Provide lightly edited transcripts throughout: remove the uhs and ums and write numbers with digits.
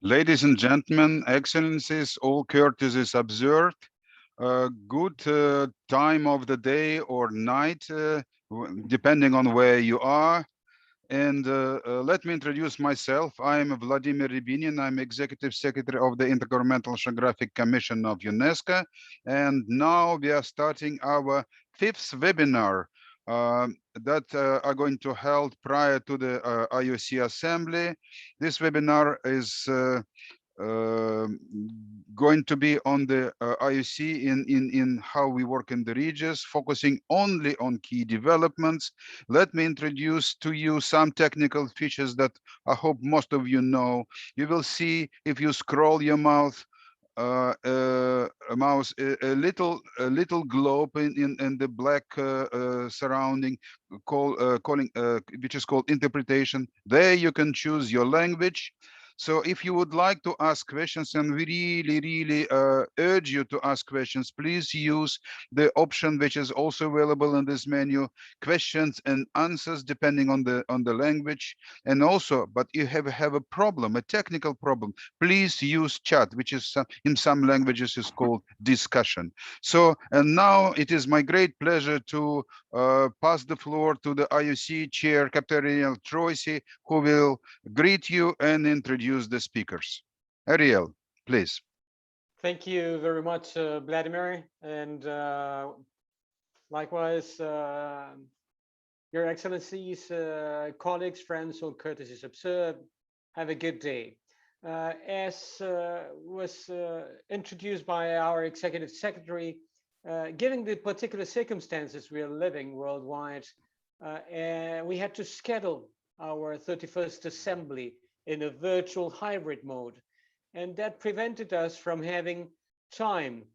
Ladies and gentlemen, excellencies, all courtesies observed. Good time of the day or night, depending on where you are. And let me introduce myself. I am Vladimir Rybinin. I'm Executive Secretary of the Intergovernmental Oceanographic Commission of UNESCO. And now we are starting our 5th webinar that are going to held prior to the IOC Assembly. This webinar is uh, going to be on the IOC in how we work in the regions, focusing only on key developments. Let me introduce to you some technical features that I hope most of you know. You will see if you scroll your mouse, a little globe in the black surrounding calling which is called interpretation. There you can choose your language. So if you would like to ask questions, and we really urge you to ask questions, please use the option which is also available in this menu, questions and answers depending on the language. And also, but you have a problem, a technical problem, please use chat, which is in some languages is called discussion. So, and now it is my great pleasure to pass the floor to the IOC Chair, Captain Ariel Troisi, who will greet you and introduce the speakers. Ariel, please. Thank you very much, Vladimir, and likewise, Your Excellencies, colleagues, friends, all courtesies observed. Have a good day. As was introduced by our Executive Secretary, given the particular circumstances we are living worldwide, we had to schedule our 31st Assembly in a virtual hybrid mode. And that prevented us from having time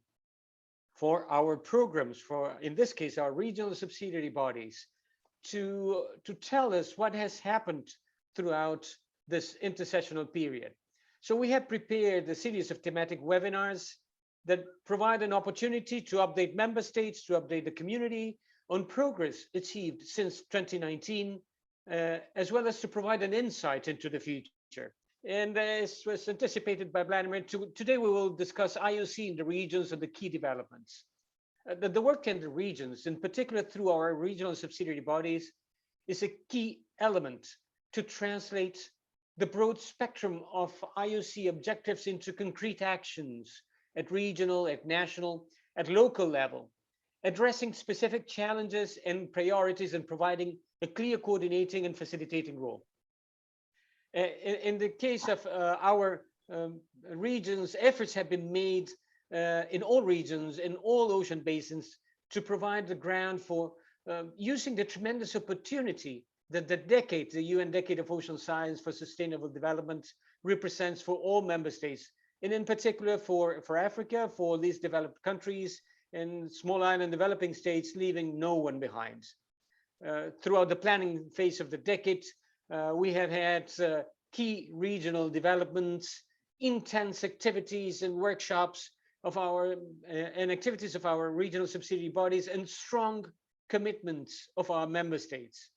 for our programs, for, in this case, our regional subsidiary bodies, to tell us what has happened throughout this intersessional period. So we have prepared a series of thematic webinars that provide an opportunity to update member states, to update the community on progress achieved since 2019, as well as to provide an insight into the future. And as was anticipated by Vladimir, today we will discuss IOC in the regions and the key developments. The work in the regions, in particular through our regional subsidiary bodies, is a key element to translate the broad spectrum of IOC objectives into concrete actions at regional, at national, at local level, addressing specific challenges and priorities and providing a clear coordinating and facilitating role. In the case of our regions, efforts have been made in all regions, in all ocean basins, to provide the ground for using the tremendous opportunity that the decade, the UN Decade of Ocean Science for Sustainable Development, represents for all member states, and in particular for Africa, for least developed countries, and small island developing states, leaving no one behind. Throughout the planning phase of the decade, we have had key regional developments, intense activities and workshops of our and activities of our regional subsidiary bodies, and strong commitments of our member states.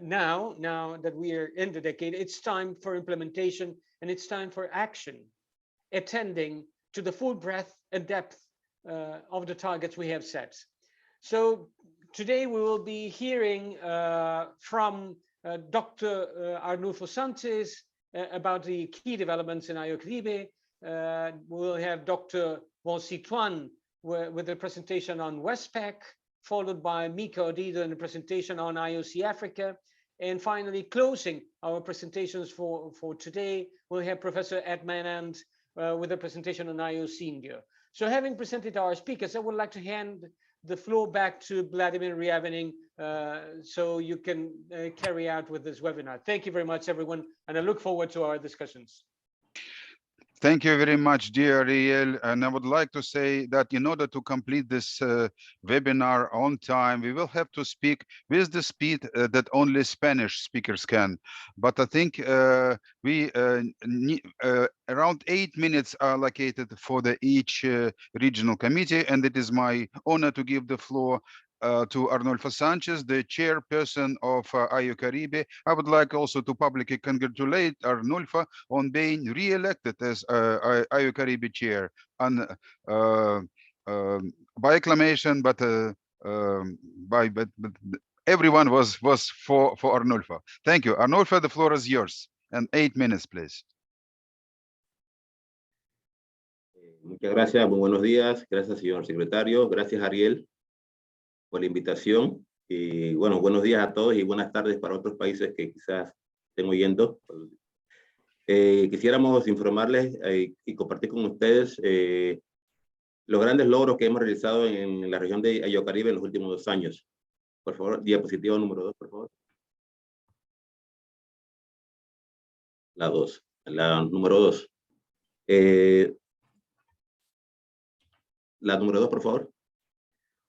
Now that we are in the decade, it's time for implementation and it's time for action, attending to the full breadth and depth of the targets we have set. So today we will be hearing from Dr. Arnulfo Santos about the key developments in IOCAFRICA-V. We'll have Dr. Wonsi Tuan with a presentation on WESTPAC, followed by Mika Odido and a presentation on IOC Africa. And finally, closing our presentations for today, we'll have Professor Ed Manand with a presentation on IOC India. So having presented our speakers, I would like to hand the floor back to Vladimir Rybinin so you can carry out with this webinar. Thank you very much, everyone, and I look forward to our discussions. Thank you very much, dear Ariel. And I would like to say that in order to complete this webinar on time, we will have to speak with the speed that only Spanish speakers can. But I think we around 8 minutes are allocated for each regional committee, and it is my honor to give the floor to Arnulfo Sanchez, the chairperson of IOCARIBE. I would like also to publicly congratulate Arnulfo on being re-elected as IOCARIBE chair by acclamation, but everyone was for Arnulfo. Thank you. Arnulfo, the floor is yours. And 8 minutes, please. Muchas gracias, muy buenos días. Gracias, señor secretario. Gracias, Ariel, por la invitación. Y bueno, buenos días a todos y buenas tardes para otros países que quizás estén oyendo. Quisiéramos informarles y compartir con ustedes los grandes logros que hemos realizado en la región de IOCARIBE en los últimos 2 años. Por favor, diapositiva número 2, por favor. La 2, la número 2. La número 2, por favor.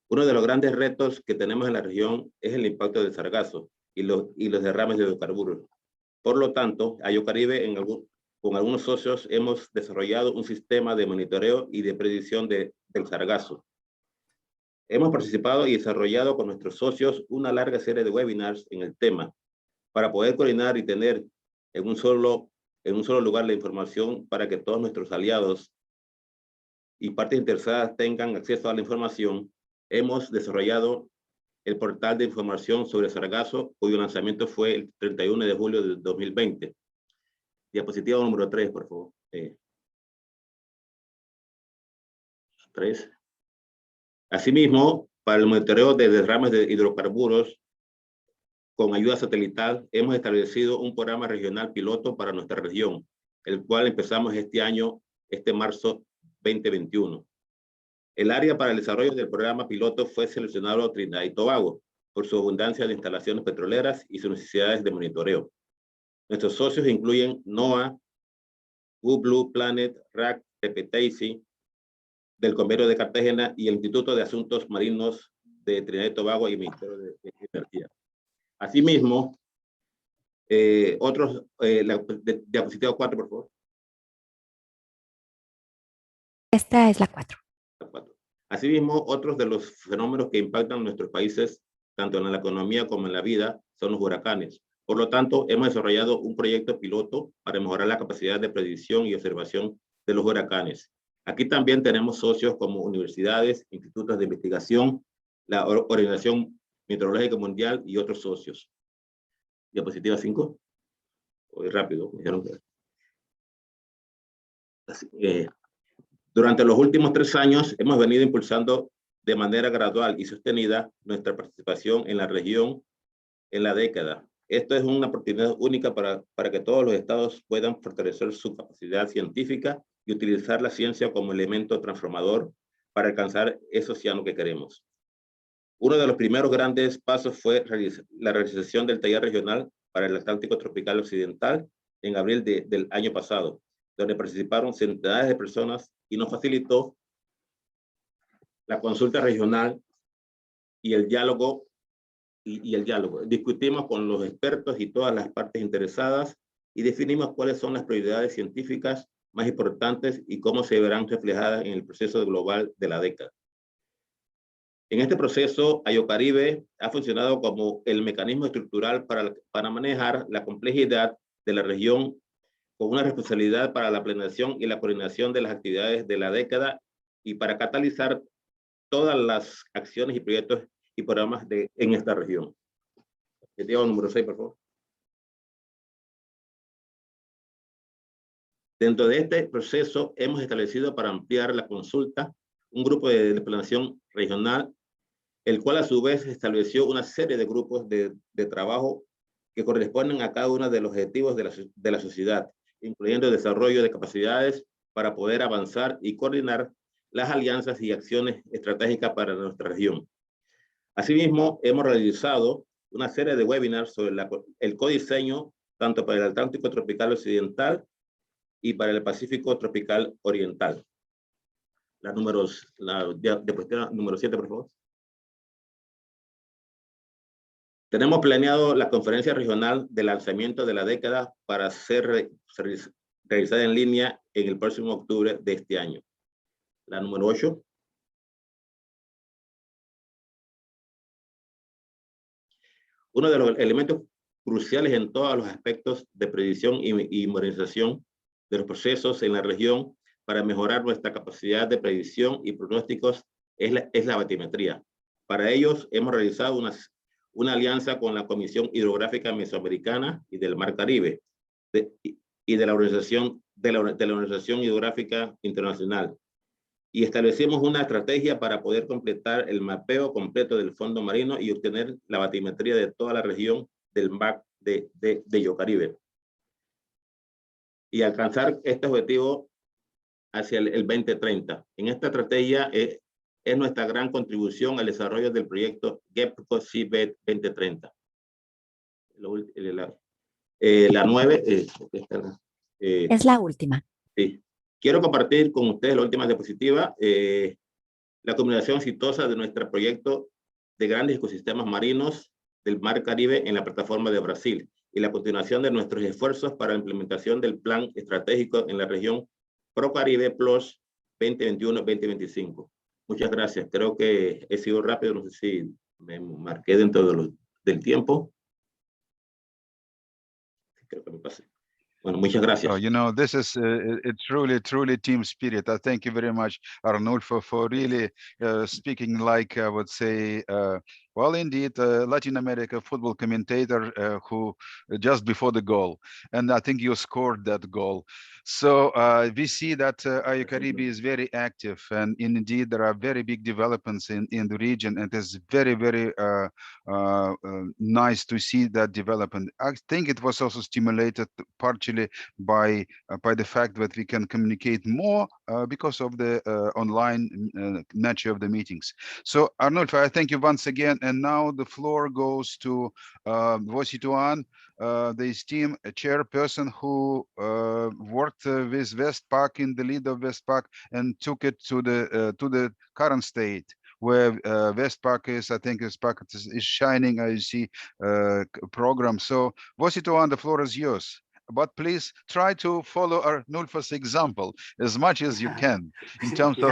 Uno de los grandes retos que tenemos en la región es el impacto del sargazo y los derrames de hidrocarburos. Por lo tanto, IOCARIBE con algunos socios hemos desarrollado un sistema de monitoreo y de predicción del sargazo. Hemos participado y desarrollado con nuestros socios una larga serie de webinars en el tema para poder coordinar y tener en un solo lugar la información para que todos nuestros aliados y partes interesadas tengan acceso a la información. Hemos desarrollado el portal de información sobre sargazo, cuyo lanzamiento fue el 31 de julio de 2020. Diapositiva número 3, por favor. 3. Asimismo, para el monitoreo de derrames de hidrocarburos con ayuda satelital, hemos establecido un programa regional piloto para nuestra región, el cual empezamos este marzo 2021. El área para el desarrollo del programa piloto fue seleccionado Trinidad y Tobago por su abundancia de instalaciones petroleras y sus necesidades de monitoreo. Nuestros socios incluyen NOAA, Blue Planet, RAC, TPTAC, del Convenio de Cartagena y el Instituto de Asuntos Marinos de Trinidad y Tobago y el Ministerio de Energía. Asimismo, diapositiva 4, por favor. Esta es la 4. Asimismo, otros de los fenómenos que impactan nuestros países, tanto en la economía como en la vida, son los huracanes. Por lo tanto, hemos desarrollado un proyecto piloto para mejorar la capacidad de predicción y observación de los huracanes. Aquí también tenemos socios como universidades, institutos de investigación, la Organización Meteorológica Mundial y otros socios. Diapositiva 5. Voy rápido. Durante los últimos 3 años hemos venido impulsando de manera gradual y sostenida nuestra participación en la región en la década. Esto es una oportunidad única para que todos los estados puedan fortalecer su capacidad científica y utilizar la ciencia como elemento transformador para alcanzar ese océano que queremos. Uno de los primeros grandes pasos fue la realización del taller regional para el Atlántico Tropical Occidental en abril del año pasado, donde participaron centenares de personas y nos facilitó la consulta regional y el diálogo. Discutimos con los expertos y todas las partes interesadas y definimos cuáles son las prioridades científicas más importantes y cómo se verán reflejadas en el proceso global de la década. En este proceso, IOCARIBE ha funcionado como el mecanismo estructural para manejar la complejidad de la región, con una responsabilidad para la planeación y la coordinación de las actividades de la década y para catalizar todas las acciones y proyectos y programas en esta región. Diapositiva número 6, por favor. Dentro de este proceso hemos establecido para ampliar la consulta un grupo de planeación regional, el cual a su vez estableció una serie de grupos de trabajo que corresponden a cada uno de los objetivos de la sociedad, incluyendo el desarrollo de capacidades para poder avanzar y coordinar las alianzas y acciones estratégicas para nuestra región. Asimismo, hemos realizado una serie de webinars sobre el codiseño tanto para el Atlántico Tropical Occidental y para el Pacífico Tropical Oriental. La diapositiva número 7, por favor. Tenemos planeado la conferencia regional de lanzamiento de la década para ser realizada en línea en el próximo octubre de este año. La número 8. Uno de los elementos cruciales en todos los aspectos de predicción y modernización de los procesos en la región para mejorar nuestra capacidad de predicción y pronósticos es la batimetría. Para ellos hemos realizado una alianza con la Comisión Hidrográfica Mesoamericana y del Mar Caribe y de la Organización Hidrográfica Internacional, y establecimos una estrategia para poder completar el mapeo completo del fondo marino y obtener la batimetría de toda la región del mar de Yocaribe y alcanzar este objetivo hacia el 2030. En esta estrategia es nuestra gran contribución al desarrollo del proyecto GEPCO-CIBET 2030. La 9 Es la última. Sí. Quiero compartir con ustedes la última diapositiva, la combinación exitosa de nuestro proyecto de grandes ecosistemas marinos del Mar Caribe en la plataforma de Brasil y la continuación de nuestros esfuerzos para la implementación del plan estratégico en la región ProCaribe Plus 2021-2025. Muchas gracias. Creo que he sido rápido, no sé si me marqué dentro del tiempo. Creo que me pasé. Bueno, muchas gracias. Oh, you know, this is a truly team spirit. I thank you very much, Arnulfo, for really speaking like, I would say, well, indeed, Latin America football commentator who just before the goal. And I think you scored that goal. So we see that IOCARIBE is very active, and indeed there are very big developments in the region. And it's very nice to see that development. I think it was also stimulated partially by the fact that we can communicate more because of the online nature of the meetings. So Arnulfo, I thank you once again. And now the floor goes to Vosituan, the esteemed chairperson who worked with WESTPAC in the lead of WESTPAC and took it to the current state where WESTPAC is, I think WESTPAC is shining IOC program. So Vosituan, the floor is yours. But please try to follow Arnulfo's example as much as you can in terms of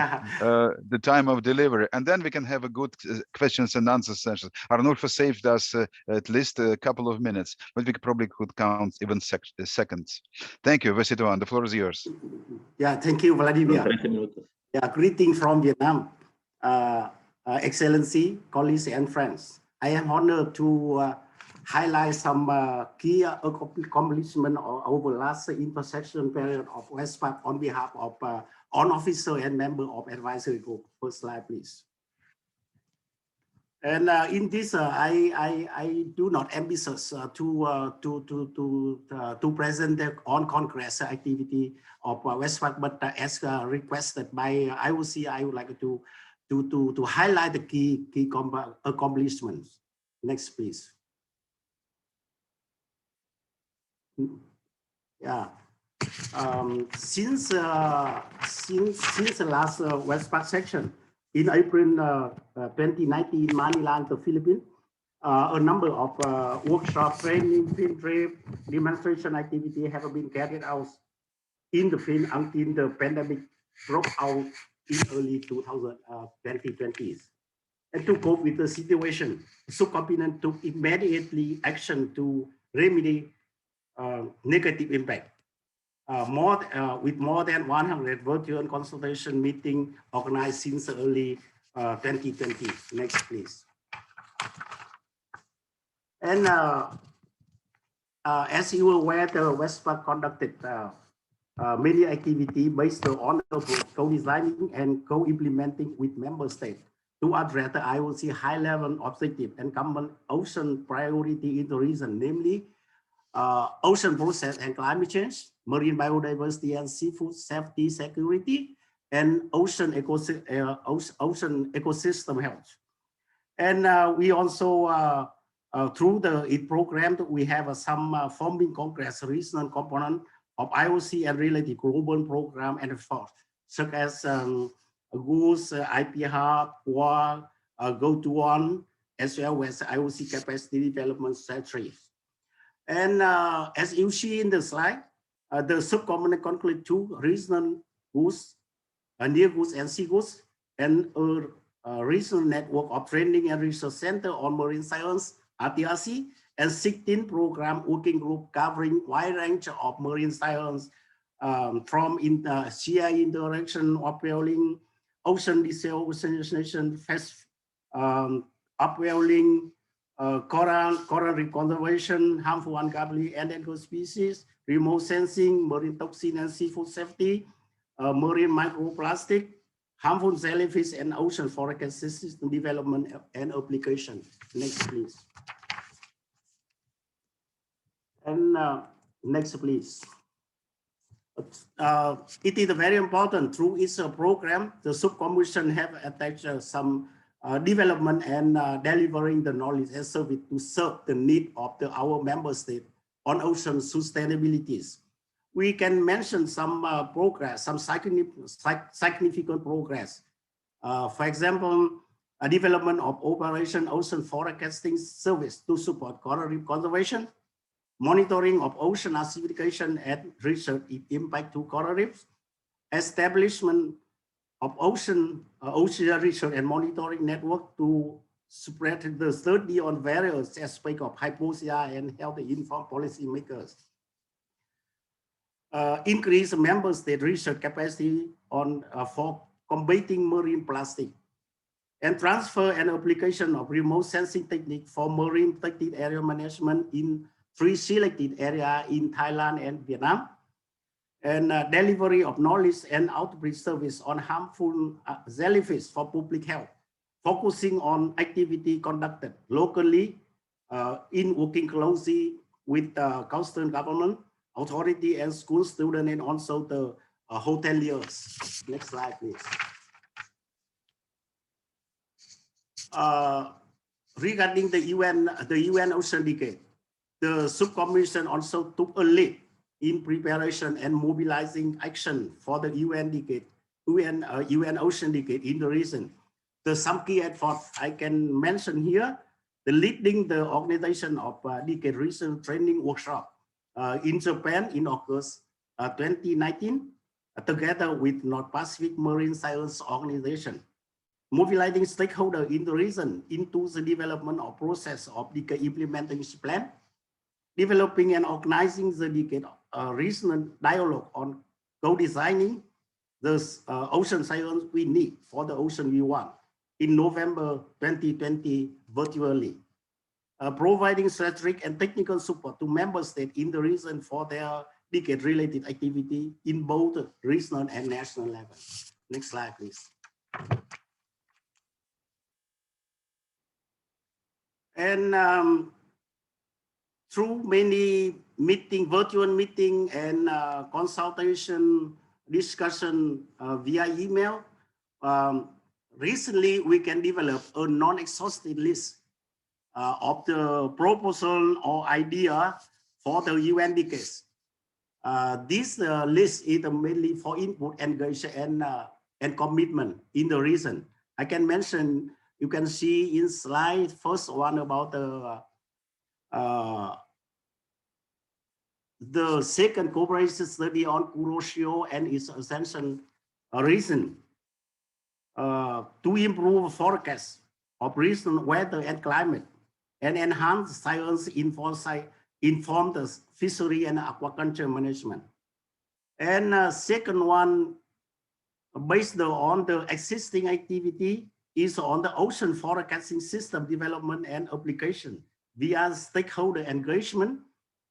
the time of delivery, and then we can have a good questions and answers session. Arnulfo saved us at least a couple of minutes, but we probably could count even seconds. Thank you, Vosituan. The floor is yours. Yeah, thank you, Vladimir. Yeah, greetings from Vietnam, Excellency, colleagues, and friends. I am honored to highlight some key accomplishments over the last intersection period of WESTPAC on behalf of all officers and members of advisory group. First slide, please. And in this, I do not ambitious to present the on-congress activity of WESTPAC, but as requested by IOC, I would like to highlight the key accomplishments. Next, please. Yeah, since the last WESTPAC section in April 2019 in Manila, the Philippines, a number of workshop, training, field trip, demonstration activity have been carried out in the field until the pandemic broke out in early 2020. And to cope with the situation, subcomponent took immediately action to remedy negative impact. With more than 100 virtual consultation meetings organized since early 2020. Next, please. And as you are aware, the WESTPAC conducted many activities based on co-designing and co-implementing with member states to address the IOC high-level objective and common ocean priority in the region, namely ocean process and climate change, marine biodiversity and seafood safety security, and ocean ecosystem health. And we also, through the program, we have some forming congress regional component of IOC and related global program and effort, such as GOOS, IP Hub, WAR, Go-to-One, as well as IOC capacity development strategies. And as you see in the slide, the subcomponent conclude two regional GOOS, near GOOS and sea GOOS, and a regional network of training and research center on marine science, RTRC, and 16 program working group covering wide range of marine science, from CI interaction, upwelling, ocean desalination, upwelling, coral reef conservation, harmful ungainly endangered species, remote sensing, marine toxin and seafood safety, marine microplastic, harmful jellyfish and ocean forecast system development and application. Next, please. And next, please. It is very important through its program, the subcommission have attached some development and delivering the knowledge and service to serve the need of our member state on ocean sustainabilities. We can mention some progress, some significant progress. For example, a development of Operation Ocean Forecasting Service to support coral reef conservation, monitoring of ocean acidification and research impact to coral reefs, establishment of ocean research and monitoring network to spread the study on various aspects of hypoxia and help the informed policymakers. Increase member state research capacity on for combating marine plastic, and transfer and application of remote sensing technique for marine protected area management in 3 selected areas in Thailand and Vietnam, and delivery of knowledge and outreach service on harmful jellyfish for public health, focusing on activity conducted locally in working closely with coastal government, authority and school students, and also the hoteliers. Next slide, please. Regarding the UN Ocean Decade, the subcommission also took a lead in preparation and mobilizing action for the UN Ocean Decade in the region. The some key efforts I can mention here, the leading the organization of Decade Research Training Workshop in Japan in August 2019, together with North Pacific Marine Science Organization, mobilizing stakeholders in the region into the development of process of Decade implementation plan, developing and organizing the Decade regional dialogue on co-designing the ocean science we need for the ocean we want in November 2020 virtually, providing strategic and technical support to member states in the region for their Decade-related activity in both regional and national level. Next slide, please. And through many virtual meeting and consultation, discussion via email, recently we can develop a non-exhaustive list of the proposal or idea for the UN decades. This list is mainly for input, engagement, and commitment in the region. I can mention, you can see in slide first one about the second cooperation study on Kuroshio and its essential reason to improve forecasts of regional weather and climate and enhance science informed fishery and aquaculture management. And second one, based on the existing activity, is on the ocean forecasting system development and application via stakeholder engagement,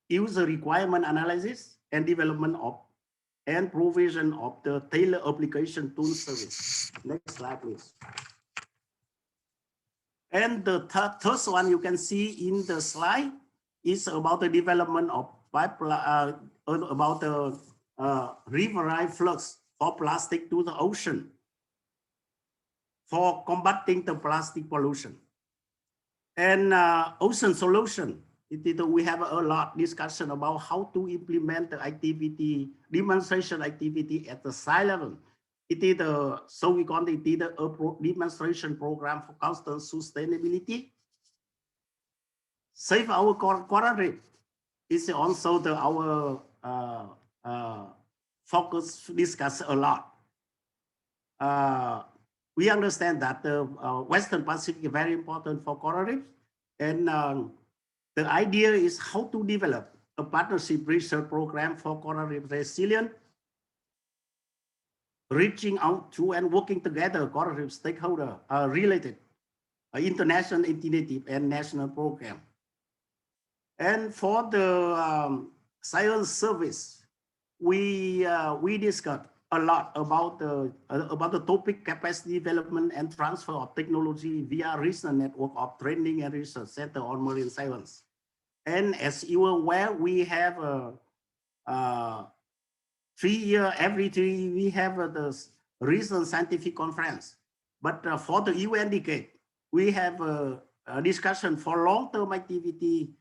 user requirement analysis, and development of and provision of the tailored application tool service. Next slide, please. And the third one you can see in the slide is about the development of pipeline, about the riverine flux for plastic to the ocean for combating the plastic pollution. And ocean solution, we have a lot discussion about how to implement the activity, demonstration activity at the site level. It is so we call it a demonstration program for coastal sustainability. Save our coral reef is also our focus discuss a lot. We understand that the Western Pacific is very important for coral reefs, And the idea is how to develop a partnership research program for coral reef resilience, reaching out to and working together coral reef stakeholder related international, initiative, and national program. And for the science service, we discussed a lot about the topic capacity development and transfer of technology via regional network of training and research center on marine science. And as you are aware, we have every 3 years, we have the regional scientific conference. But for the UN decade, we have a discussion for long-term activity,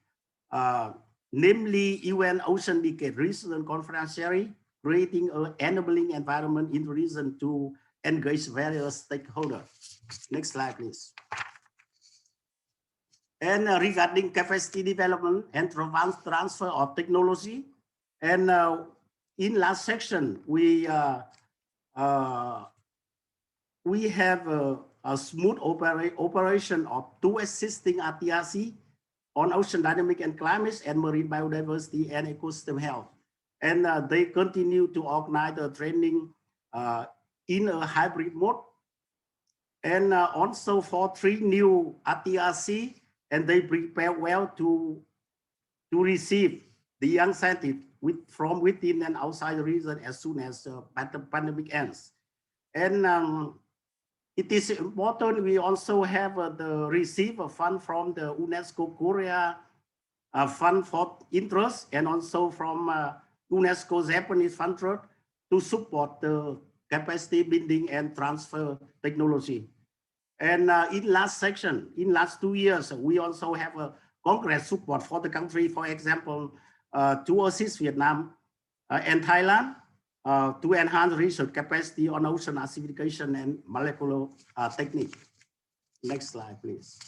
namely UN Ocean Decade Regional Conference Series, creating an enabling environment in the region to engage various stakeholders. Next slide, please. And regarding capacity development and transfer of technology, and in last section, we have a smooth operation of 2 existing RTRC on ocean dynamic and climate and marine biodiversity and ecosystem health. And they continue to organize the training in a hybrid mode. And also for 3 new RTRC, and they prepare well to receive the young scientists from within and outside the region as soon as the pandemic ends. And it is important, we also have the receive a fund from the UNESCO Korea Fund for Interest, and also from UNESCO Japanese Fund to support the capacity building and transfer technology. And in last section, in last 2 years, we also have a Congress support for the country, for example, to assist Vietnam and Thailand to enhance research capacity on ocean acidification and molecular technique. Next slide, please.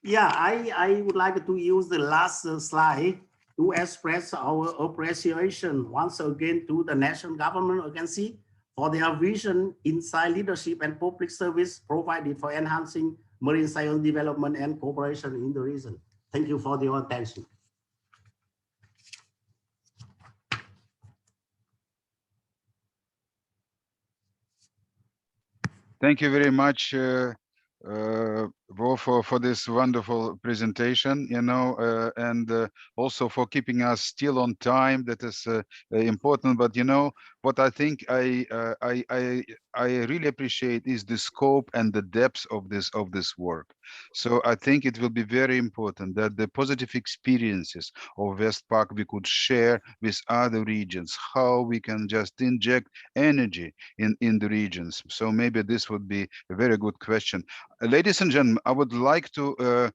Yeah, I would like to use the last slide to express our appreciation once again to the national government agency for their vision, insight, leadership, and public service provided for enhancing marine science development and cooperation in the region. Thank you for your attention. Thank you very much, Bo, for this wonderful presentation, and also for keeping us still on time. That is important. But what I think I really appreciate is the scope and the depth of this work. So I think it will be very important that the positive experiences of WESTPAC we could share with other regions, how we can just inject energy in the regions. So maybe this would be a very good question. Ladies and gentlemen, I would like to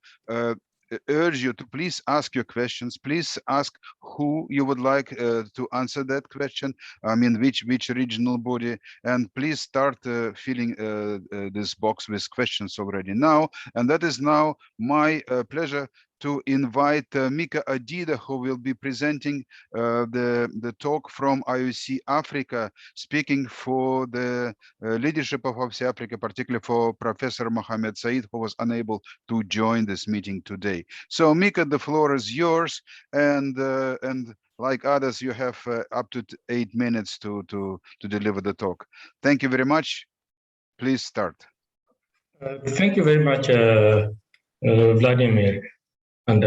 urge you to please ask your questions. Please ask who you would like to answer that question. I mean, which regional body, and please start filling this box with questions already now. And that is now my pleasure to invite Mika Adida, who will be presenting the talk from IOC Africa, speaking for the leadership of IOC Africa, particularly for Professor Mohamed Said, who was unable to join this meeting today. So Mika, the floor is yours, and like others, you have up to 8 minutes to deliver the talk. Thank you very much. Please start. Thank you very much, Vladimir. And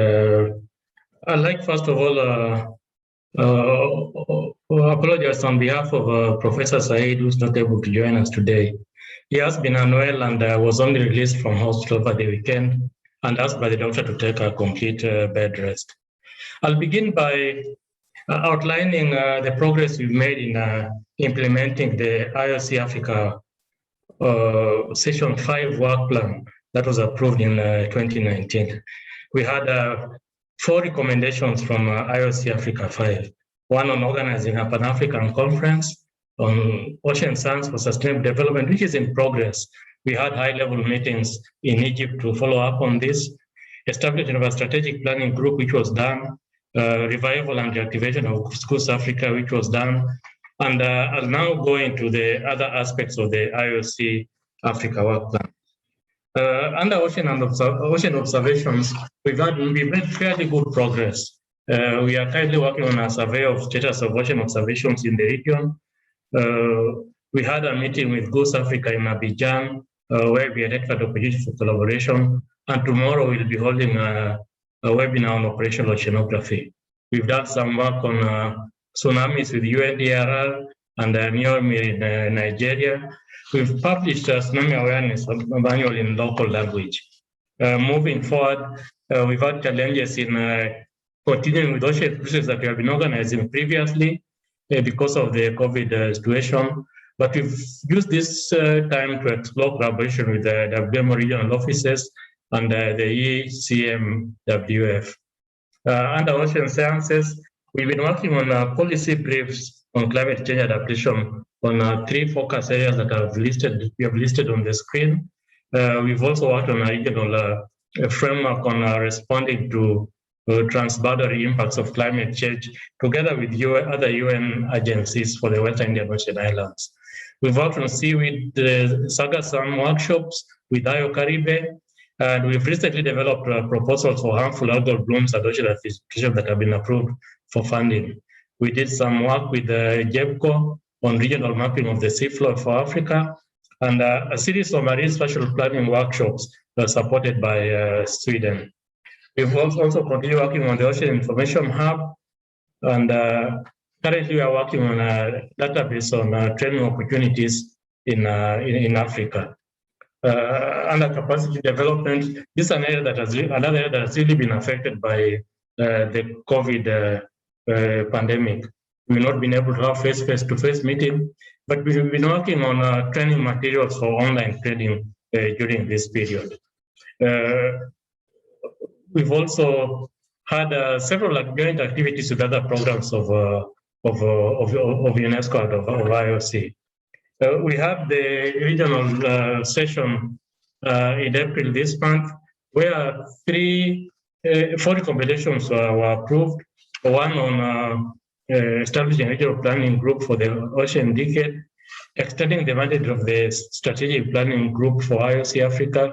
I'd like, first of all, apologize on behalf of Professor Said, who's not able to join us today. He has been unwell and was only released from hospital over the weekend and asked by the doctor to take a complete bed rest. I'll begin by outlining the progress we've made in implementing the IOC Africa Session 5 work plan that was approved in 2019. We had 4 recommendations from IOC Africa-V, one on organizing a Pan-African conference on ocean science for sustainable development, which is in progress. We had high-level meetings in Egypt to follow up on this, establishing of a strategic planning group, which was done, revival and reactivation of Schools Africa, which was done, and I'll now go into the other aspects of the IOC Africa work plan. Under ocean observations, we've made fairly good progress. We are currently working on a survey of status of ocean observations in the region. We had a meeting with Goose Africa in Abidjan, where we identified opportunities for collaboration. And tomorrow we'll be holding a webinar on operational oceanography. We've done some work on tsunamis with UNDRR and NIOMI in Nigeria. We've published a tsunami awareness manual in local language. Moving forward, we've had challenges in continuing with ocean cruises that we have been organizing previously because of the COVID situation. But we've used this time to explore collaboration with the WMO regional offices and the ECMWF. Under ocean sciences, we've been working on policy briefs on climate change adaptation on 3 focus areas that we have listed on the screen. We've also worked on a regional framework on responding to transboundary impacts of climate change together with other UN agencies for the Western Indian Ocean Islands. We've worked on seaweed SARGASSUM workshops with IOCAFRICA-V, and we've recently developed proposals for harmful algal blooms and ocean acidification that have been approved for funding. We did some work with JEPCO on regional mapping of the seafloor for Africa, and a series of marine spatial planning workshops supported by Sweden. We've also continued working on the Ocean Information Hub, and currently we are working on a database on training opportunities in Africa. Under capacity development, this is another area that has really been affected by the COVID pandemic. We've not been able to have face-to-face meeting, but we've been working on training materials for online training during this period. We've also had several joint activities with other programs of UNESCO and of IOC. We have the regional session in April this month, where 40 recommendations were approved. One on establishing a regional planning group for the Ocean Decade, extending the mandate of the strategic planning group for IOC Africa,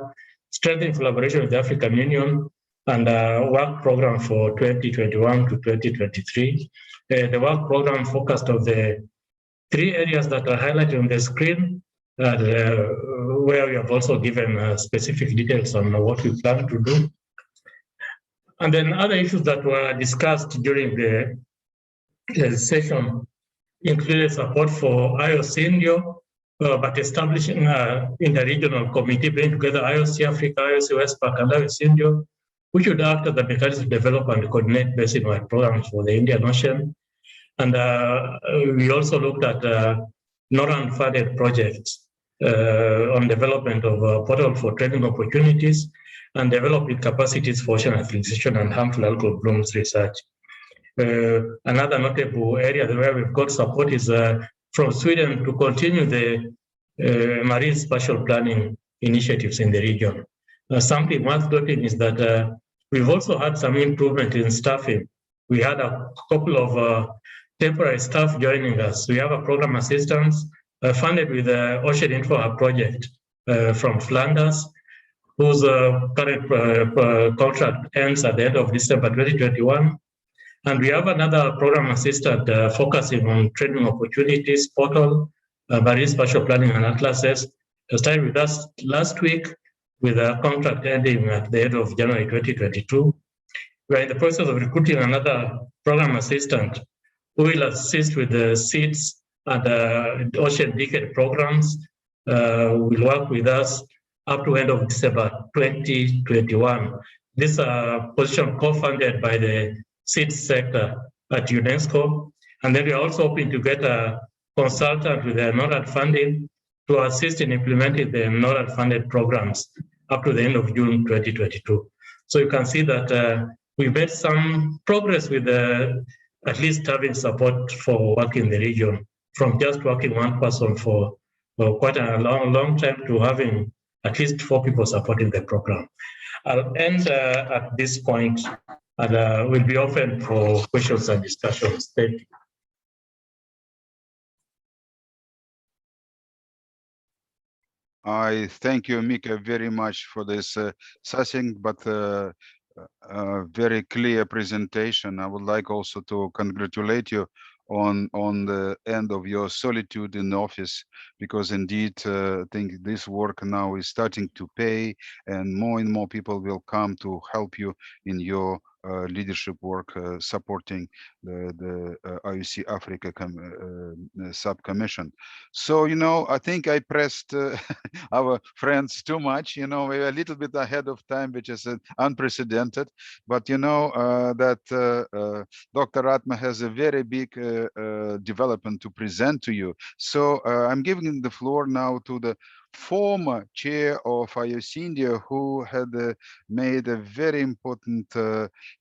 strengthening collaboration with the African Union, and a work program for 2021 to 2023. The work program focused on the 3 areas that are highlighted on the screen, where we have also given specific details on what we plan to do. And then other issues that were discussed during the session included support for IOC, but establishing an interregional committee bringing together IOC Africa, IOC WESTPAC, and IOC, which would act as the mechanism to develop and coordinate basin-wide programs for the Indian Ocean. And we also looked at non-funded projects on development of a portal for training opportunities and developing capacities for ocean acidification and harmful algal blooms research. Another notable area where we've got support is from Sweden to continue the marine spatial planning initiatives in the region. Something worth noting is that we've also had some improvement in staffing. We had a couple of temporary staff joining us. We have a program assistant funded with the Ocean Info Hub project from Flanders, whose current contract ends at the end of December 2021. And we have another program assistant focusing on training opportunities, portal, marine spatial planning and atlases, started with us last week with a contract ending at the end of January 2022. We're in the process of recruiting another program assistant who will assist with the seeds and Ocean Decade programs, will work with us up to end of December 2021. This position co-funded by the seeds sector at UNESCO. And then we're also hoping to get a consultant with the NORAD funding to assist in implementing the NORAD funded programs up to the end of June 2022. So you can see that we've made some progress with at least having support for work in the region, from just working one person for quite a long time to having at least 4 people supporting the program. I'll end at this point, and we'll be open for questions and discussions. Thank you. I thank you, Mika, very much for this succinct but very clear presentation. I would like also to congratulate you on the end of your solitude in office, because indeed I think this work now is starting to pay, and more people will come to help you in your leadership work, supporting the IOC Africa subcommission. So, I think I pressed our friends too much. We're a little bit ahead of time, which is unprecedented. But that Dr. Atma has a very big development to present to you. So I'm giving the floor now to the former chair of IOC India, who had made a very important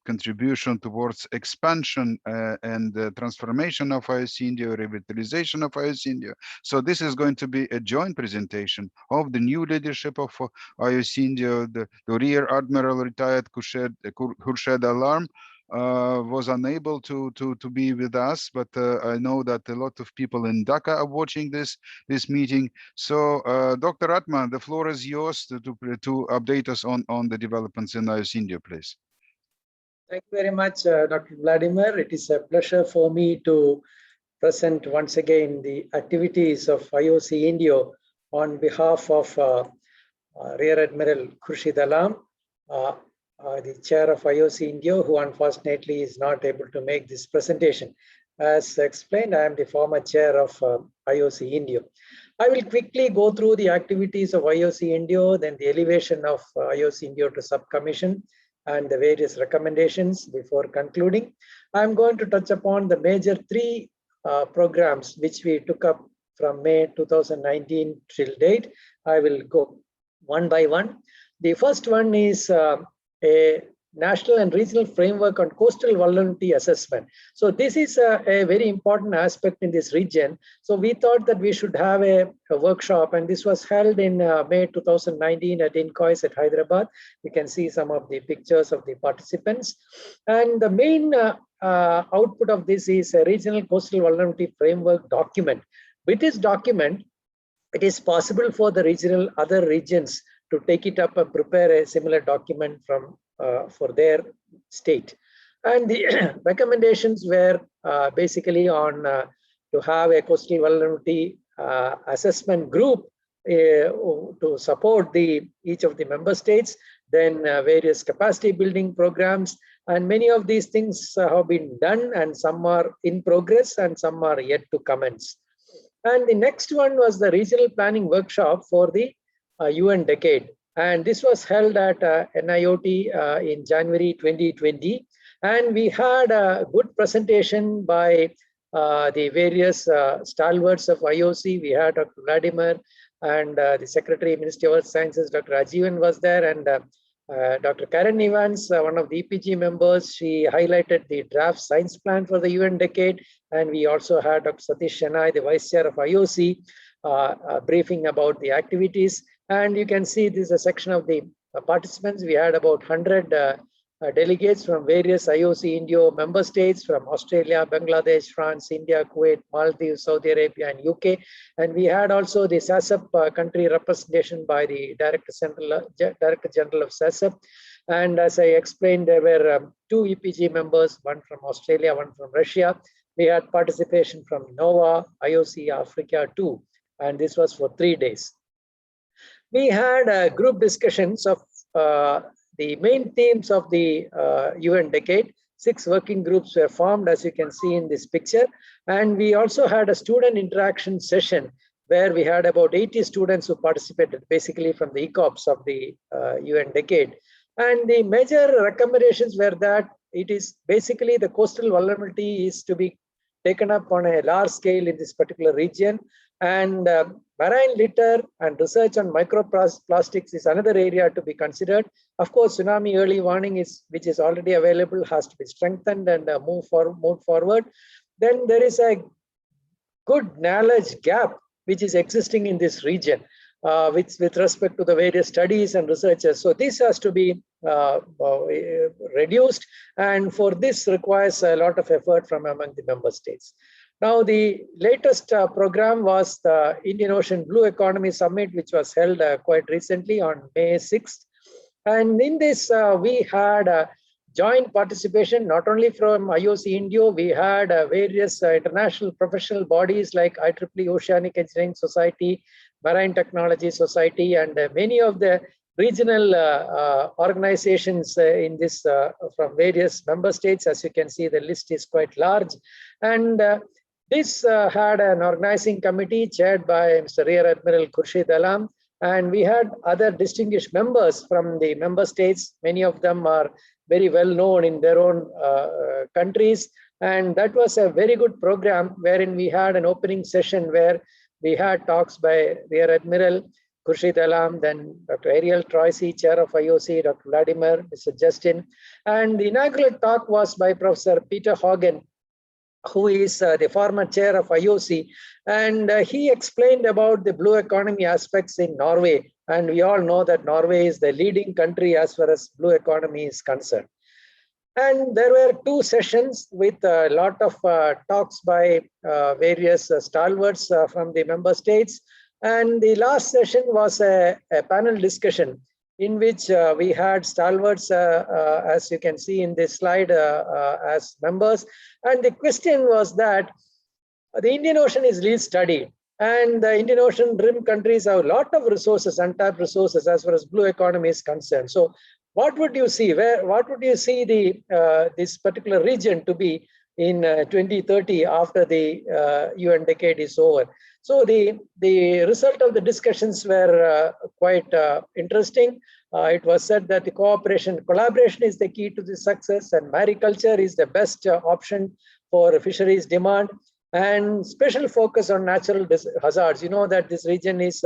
contribution towards expansion and transformation of IOC India, revitalization of IOC India. So this is going to be a joint presentation of the new leadership of IOC India. The Rear Admiral retired Khurshid Alarm was unable to be with us, but I know that a lot of people in Dhaka are watching this meeting. So Dr. Atma, the floor is yours to update us on the developments in IOC India, please. Thank you very much, Dr. Vladimir. It is a pleasure for me to present once again the activities of IOC India on behalf of Rear Admiral Khurshid Alam, the chair of IOC India, who unfortunately is not able to make this presentation. As explained, I am the former chair of IOC India. I will quickly go through the activities of IOC India, then the elevation of IOC India to subcommission, and the various recommendations before concluding. I'm going to touch upon the major three programs which we took up from May 2019 till date. I will go one by one. The first one is a national and regional framework on coastal vulnerability assessment. So this is a very important aspect in this region. So we thought that we should have a workshop, and this was held in May 2019 at INCOIS at Hyderabad. You can see some of the pictures of the participants. And the main output of this is a regional coastal vulnerability framework document. With this document, it is possible for the other regions to take it up and prepare a similar document for their state. And the recommendations were basically on to have a coastal vulnerability assessment group to support each of the member states, then various capacity building programs, and many of these things have been done, and some are in progress and some are yet to commence. And the next one was the regional planning workshop for the UN decade. And this was held at NIOT in January 2020. And we had a good presentation by the various stalwarts of IOC. We had Dr. Vladimir and the Secretary, Ministry of Earth Sciences, Dr. Ajivan was there, and Dr. Karen Evans, one of the EPG members, she highlighted the draft science plan for the UN decade. And we also had Dr. Satish Shenoy, the Vice Chair of IOC, briefing about the activities. And you can see this is a section of the participants. We had about 100 delegates from various IOC India member states, from Australia, Bangladesh, France, India, Kuwait, Maldives, Saudi Arabia, and UK. And we had also the SASAP country representation by the Director General of SASAP. And as I explained, there were 2 EPG members, one from Australia, one from Russia. We had participation from NOAA, IOC Africa-V, and this was for 3 days. We had group discussions of the main themes of the UN decade. 6 working groups were formed, as you can see in this picture. And we also had a student interaction session where we had about 80 students who participated, basically from the ECOPs of the UN decade. And the major recommendations were that it is basically the coastal vulnerability is to be taken up on a large scale in this particular region. And marine litter and research on microplastics is another area to be considered. Of course, tsunami early warning which is already available, has to be strengthened and moved forward. Then there is a good knowledge gap which is existing in this region with respect to the various studies and researchers. So this has to be reduced, and for this requires a lot of effort from among the member states. Now, the latest program was the Indian Ocean Blue Economy Summit, which was held quite recently on May 6th. And in this, we had joint participation, not only from IOC Indio, we had various international professional bodies like IEEE Oceanic Engineering Society, Marine Technology Society, and many of the regional organizations in this from various member states. As you can see, the list is quite large. And this had an organizing committee chaired by Mr. Rear Admiral Khurshid Alam, and we had other distinguished members from the member states. Many of them are very well known in their own countries. And that was a very good program wherein we had an opening session where we had talks by Rear Admiral Khurshid Alam, then Dr. Ariel Troisi, Chair of IOC, Dr. Vladimir, Mr. Justin. And the inaugural talk was by Professor Peter Hagen, who is the former chair of IOC, and he explained about the blue economy aspects in Norway. And we all know that Norway is the leading country as far as blue economy is concerned. And there were two sessions with a lot of talks by various stalwarts from the member states. And the last session was a panel discussion in which we had stalwarts, as you can see in this slide, as members. And the question was that the Indian Ocean is least studied, and the Indian Ocean rim countries have a lot of resources, untapped resources as far as blue economy is concerned. So what would you see? What would you see this particular region to be in 2030 after the UN decade is over? So the result of the discussions were quite interesting. It was said that the collaboration is the key to the success, and mariculture is the best option for fisheries demand, and special focus on natural hazards. You know that this region is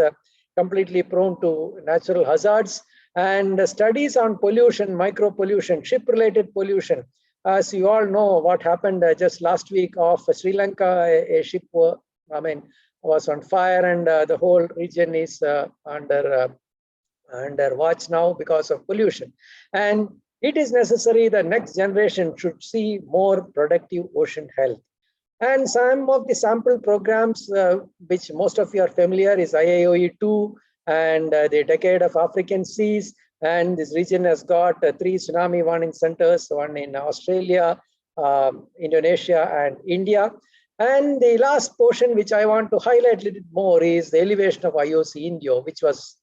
completely prone to natural hazards, and studies on pollution, micro pollution, ship-related pollution. As you all know, what happened just last week off Sri Lanka, a ship was on fire, and the whole region is under watch now because of pollution. And it is necessary the next generation should see more productive ocean health. And some of the sample programs, which most of you are familiar, is IAOE2 and the Decade of African Seas. And this region has got 3 tsunami warning centers, one in Australia, Indonesia, and India. And the last portion, which I want to highlight a little bit more, is the elevation of IOC Indio, which was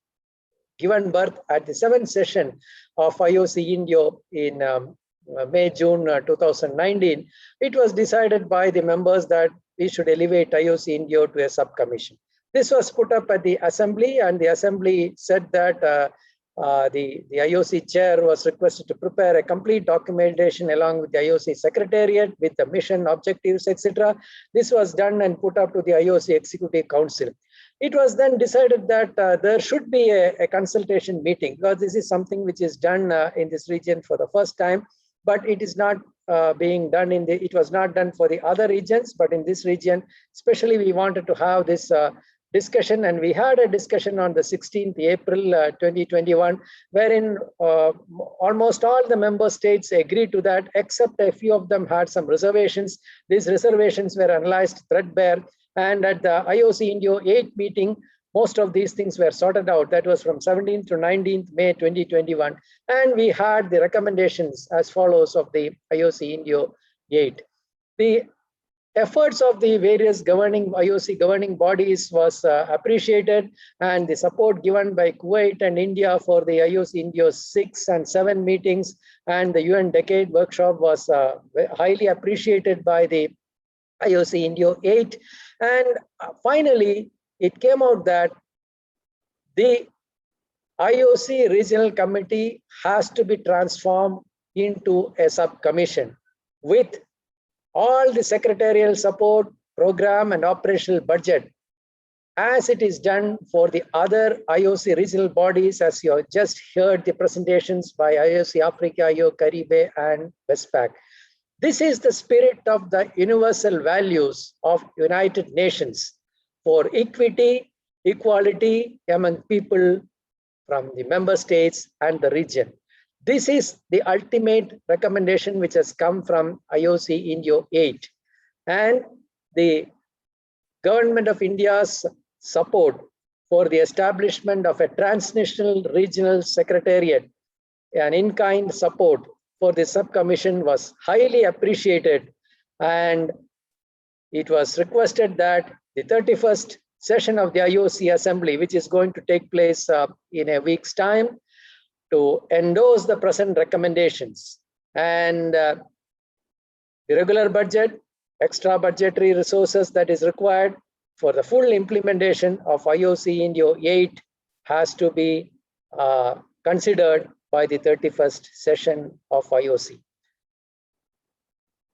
given birth at the 7th session of IOC Indio in May-June 2019. It was decided by the members that we should elevate IOC Indio to a subcommission. This was put up at the Assembly, and the Assembly said that the IOC chair was requested to prepare a complete documentation along with the IOC Secretariat with the mission, objectives, etc. This was done and put up to the IOC Executive Council. It was then decided that there should be a consultation meeting, because this is something which is done in this region for the first time, but it is not being done it was not done for the other regions, but in this region, especially we wanted to have this discussion, and we had a discussion on the 16th April 2021, wherein almost all the member states agreed to that, except a few of them had some reservations. These reservations were analyzed threadbare, and at the IOC Indio 8 meeting, most of these things were sorted out. That was from 17th to 19th May 2021, and we had the recommendations as follows of the IOC Indio 8. The efforts of the various IOC governing bodies was appreciated, and the support given by Kuwait and India for the IOC Indio 6 and 7 meetings and the UN Decade workshop was highly appreciated by the IOC Indio 8. And finally, it came out that the IOC Regional Committee has to be transformed into a subcommission with all the secretarial support, program, and operational budget, as it is done for the other IOC regional bodies, as you have just heard the presentations by IOC Africa, IOCAFRICA-V, and WESTPAC. This is the spirit of the universal values of United Nations for equity, equality among people from the member states and the region. This is the ultimate recommendation which has come from IOC Indio 8. And the Government of India's support for the establishment of a transnational regional secretariat, an in-kind support for the subcommission was highly appreciated, and it was requested that the 31st session of the IOC Assembly, which is going to take place in a week's time, to endorse the present recommendations. And the regular budget, extra budgetary resources that is required for the full implementation of IOC Indio 8 has to be considered by the 31st session of IOC.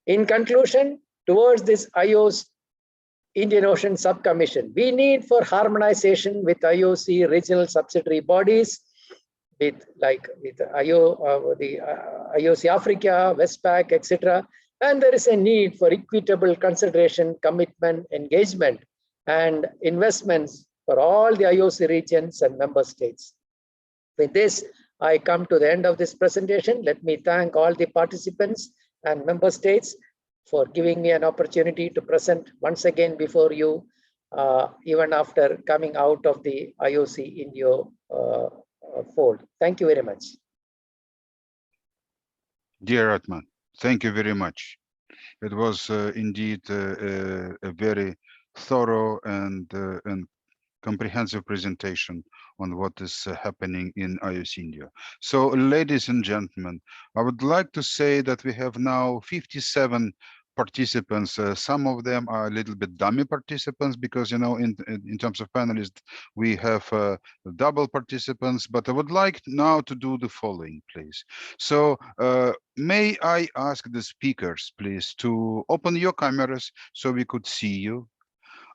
In conclusion, towards this IOC Indian Ocean Subcommission, we need for harmonization with IOC regional subsidiary bodies, with IOC Africa, WESTPAC, etc. And there is a need for equitable consideration, commitment, engagement, and investments for all the IOC regions and member states. With this, I come to the end of this presentation. Let me thank all the participants and member states for giving me an opportunity to present once again before you, even after coming out of the IOC Indio fold. Thank you very much. Dear Atman, thank you very much. It was indeed a very thorough and comprehensive presentation on what is happening in IOC India. So, ladies and gentlemen, I would like to say that we have now 57 participants. Some of them are a little bit dummy participants because, you know, in terms of panelists, we have double participants. But I would like now to do the following, please. So may I ask the speakers, please, to open your cameras so we could see you.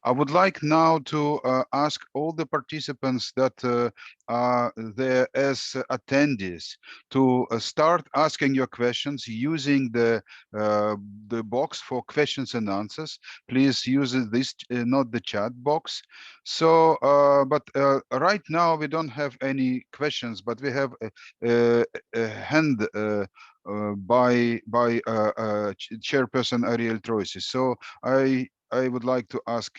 I would like now to ask all the participants that are there as attendees to start asking your questions using the box for questions and answers. Please use this, not the chat box. So, but right now we don't have any questions, but we have a hand by Chairperson Ariel Troisi. So I would like to ask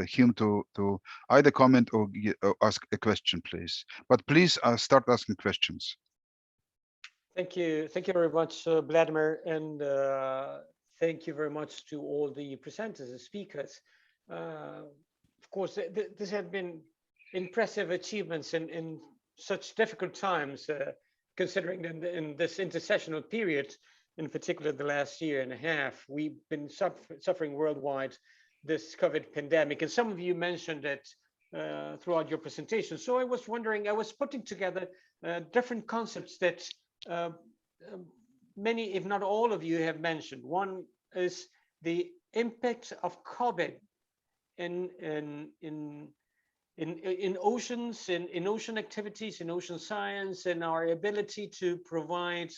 him to either comment or ask a question, please. But please start asking questions. Thank you very much, Vladimir, and thank you very much to all the presenters and speakers. Of course, this has been impressive achievements in such difficult times, considering in this intersessional period, in particular the last year and a half, we've been suffering worldwide this COVID pandemic, and some of you mentioned it throughout your presentation. So I was wondering, I was putting together different concepts that many, if not all of you, have mentioned. One is the impact of COVID in oceans, in ocean activities, in ocean science, and our ability to provide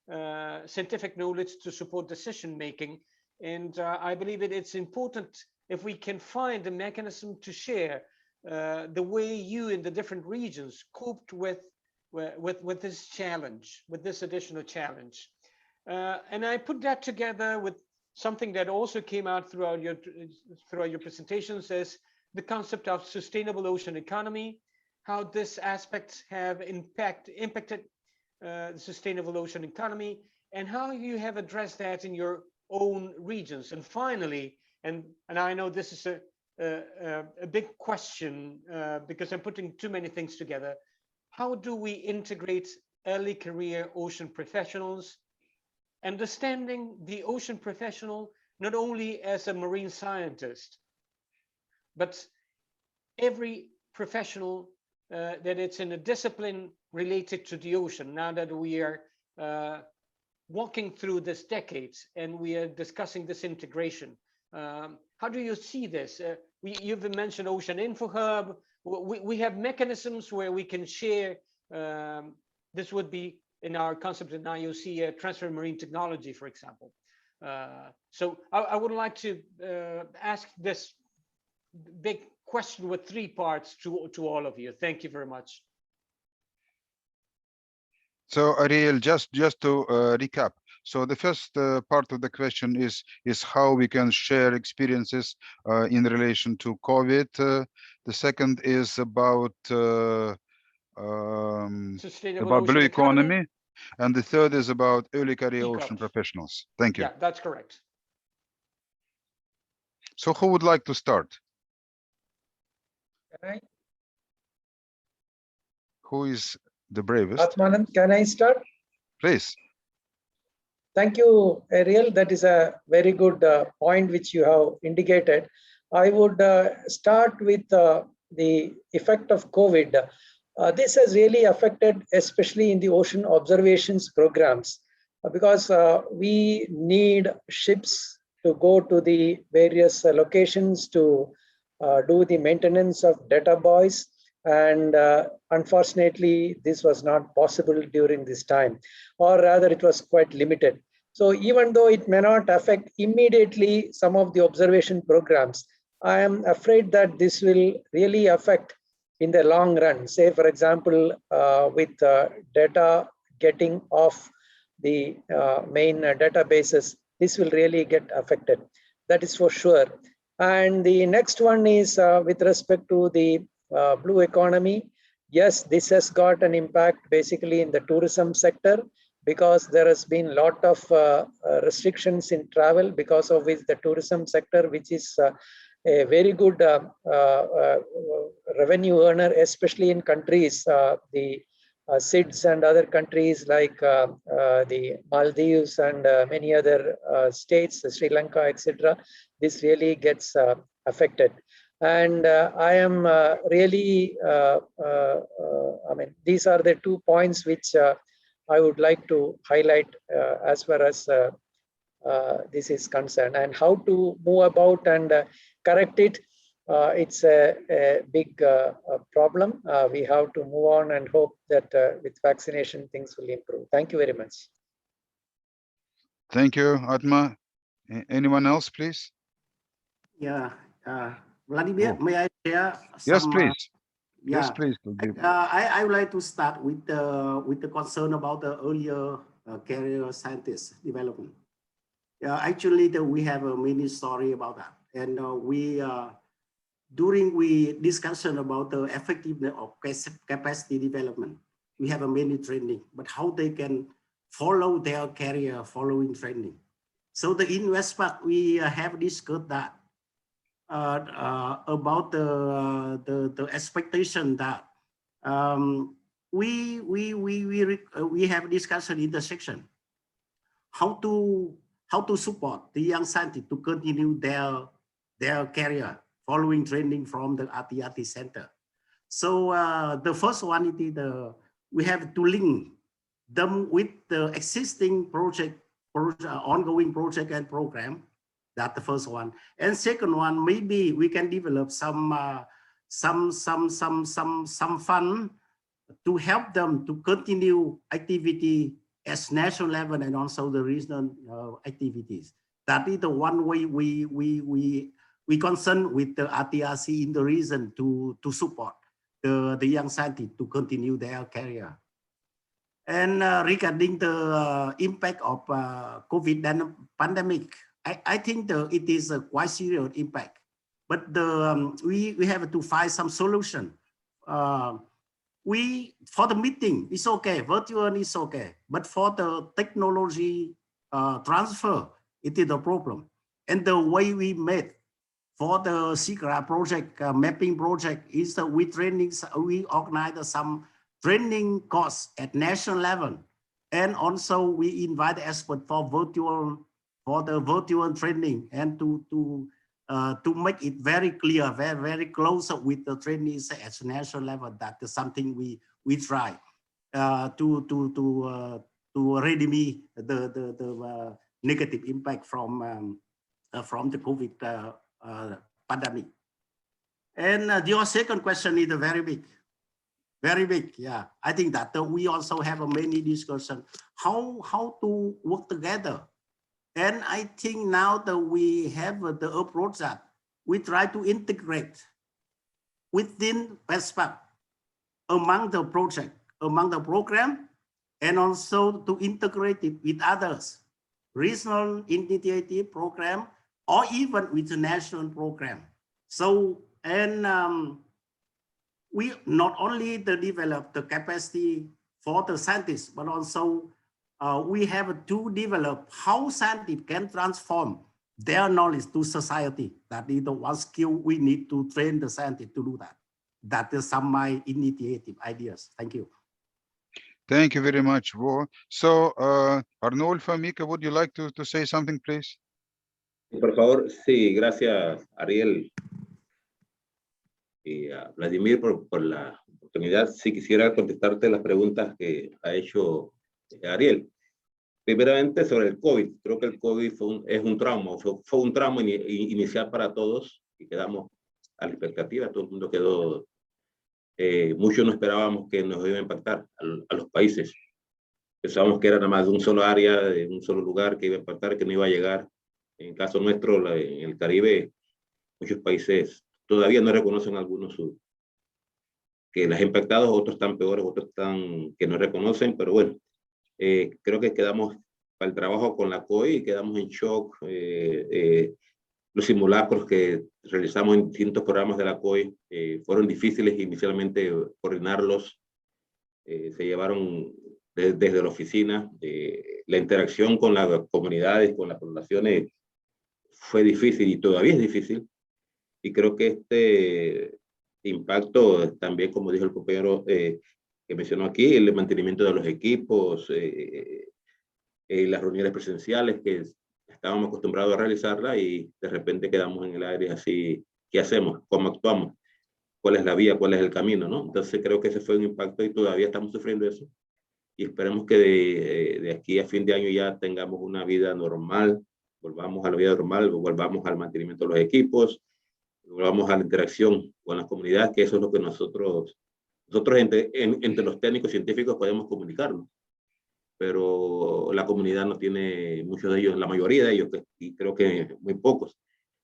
scientific knowledge to support decision making. And I believe it's important if we can find a mechanism to share the way you in the different regions coped with this challenge, with this additional challenge. And I put that together with something that also came out throughout your presentations, as the concept of sustainable ocean economy, how this aspects have impacted the sustainable ocean economy, and how you have addressed that in your own regions. And finally, and I know this is a big question because I'm putting too many things together, how do we integrate early career ocean professionals, understanding the ocean professional not only as a marine scientist, but every professional that it's in a discipline related to the ocean, now that we are walking through this decade and we are discussing this integration. How do you see this? You've mentioned Ocean Info Hub. We have mechanisms where we can share. This would be in our concept in IOC, transfer marine technology, for example. So I would like to ask this big question with three parts to all of you. Thank you very much. So Ariel, just to recap. So the first part of the question is how we can share experiences in relation to COVID. The second is about Sustainable blue ocean economy, and the third is about early career ocean ECOs. professionals. Thank you. Yeah, that's correct. So who would like to start? Can I? Who is the bravest? Atmanand, can I start? Please. Thank you, Ariel. That is a very good point which you have indicated. I would start with the effect of COVID. This has really affected, especially in the ocean observations programs, because we need ships to go to the various locations to do the maintenance of data buoys. And unfortunately, this was not possible during this time, or rather it was quite limited. So even though it may not affect immediately some of the observation programs, I am afraid that this will really affect in the long run. Say, for example, with data getting off the main databases, this will really get affected. That is for sure. And the next one is with respect to the blue economy. Yes, this has got an impact basically in the tourism sector, because there has been a lot of restrictions in travel, because of which the tourism sector, which is a very good revenue earner, especially in countries, the SIDS and other countries like the Maldives and many other states, Sri Lanka, etc. This really gets affected. And I am really, I mean, these are the 2 points which I would like to highlight as far as this is concerned, and how to move about and correct it. It's a big problem. We have to move on and hope that with vaccination things will improve. Thank you very much. Thank you, Atma. Anyone else, please? Yeah, Vladimir, may I share some? Yes, please. Yeah, yes, please. I would like to start with the concern about the earlier career scientist development. Actually, we have a mini story about that, and during discussion about the effectiveness of capacity development, we have a many training, but how they can follow their career following training. So in WESTPAC, we have discussed that about the expectation that we have discussion in the section how to support the young scientists to continue their career following training from the RTRT Center. So the first one is we have to link them with the existing ongoing project and program. That's the first one. And second one, maybe we can develop some fund to help them to continue activity as national level and also the regional activities. That is the one way we concern with the RTRC in the region to support the young scientists to continue their career. And regarding the impact of COVID pandemic, I think it is a quite serious impact, but we have to find some solution. For the meeting, it's okay, virtual is okay, but for the technology transfer, it is a problem. And the way we made for the SIGRA project, mapping project, is we organize some training course at national level, and also we invite experts for the virtual training, and to make it very clear, very close with the trainees at national level. That is something we try to remedy the negative impact from the COVID pandemic. And your second question is very big. Very big, yeah. I think that we also have a many discussion how to work together. And I think now that we have the approach that we try to integrate within WESTPAC among the project, among the program, and also to integrate it with others, regional initiative program, or even with the national program. So, and we not only to develop the capacity for the scientists, but also we have to develop how scientists can transform their knowledge to society. That is the one skill we need to train the scientists to do that. That is some of my initiative ideas. Thank you. Thank you very much, Vo. So, Arnulfo, Mika, would you like to say something, please? Por favor, sí, gracias, Ariel y a Vladimir por la oportunidad. Si quisiera contestarte las preguntas que ha hecho Ariel. Primeramente, sobre el COVID. Creo que el COVID es un trauma, fue un trauma inicial para todos y quedamos a la expectativa. Todo el mundo quedó, muchos no esperábamos que nos iba a impactar a los países. Pensábamos que era nada más de un solo área, de un solo lugar que iba a impactar, que no iba a llegar. En el caso nuestro, en el Caribe, muchos países todavía no reconocen algunos que las han impactado, otros están peores, otros están que no reconocen, pero bueno, creo que quedamos para el trabajo con la COI y quedamos en shock. Los simulacros que realizamos en distintos programas de la COI fueron difíciles inicialmente coordinarlos. Se llevaron desde la oficina. La interacción con las comunidades, con las poblaciones fue difícil y todavía es difícil. Y creo que este impacto también, como dijo el compañero que mencionó aquí, el mantenimiento de los equipos, las reuniones presenciales que estábamos acostumbrados a realizarla y de repente quedamos en el aire así. ¿Qué hacemos? ¿Cómo actuamos? ¿Cuál es la vía? ¿Cuál es el camino? ¿No? Entonces creo que ese fue un impacto y todavía estamos sufriendo eso. Y esperemos que de aquí a fin de año ya tengamos una vida normal, volvamos a la vida normal, volvamos al mantenimiento de los equipos, volvamos a la interacción con las comunidades, que eso es lo que nosotros entre los técnicos científicos podemos comunicarnos. Pero la comunidad no tiene, muchos de ellos, la mayoría de ellos, y creo que muy pocos,